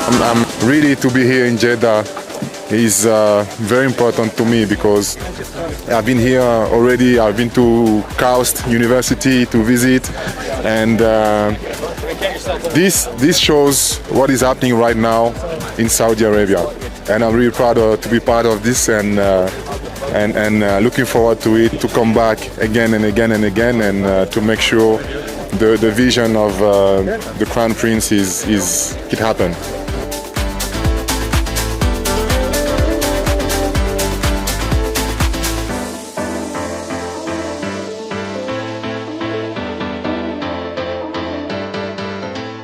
I'm really to be here in Jeddah is very important to me because I've been here already. I've been to KAUST University to visit, and this shows what is happening right now in Saudi Arabia, and I'm really proud to be part of this, and looking forward to it, to come back again and again and again, and to make sure the vision of the Crown Prince it happen.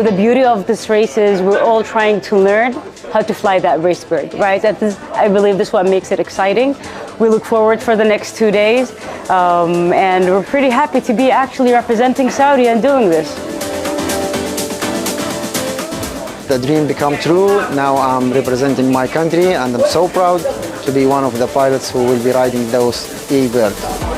The beauty of this race is we're all trying to learn how to fly that RaceBird, right? I believe this is what makes it exciting. We look forward for the next 2 days, and we're pretty happy to be actually representing Saudi and doing this. The dream become true. Now I'm representing my country, and I'm so proud to be one of the pilots who will be riding those eBirds.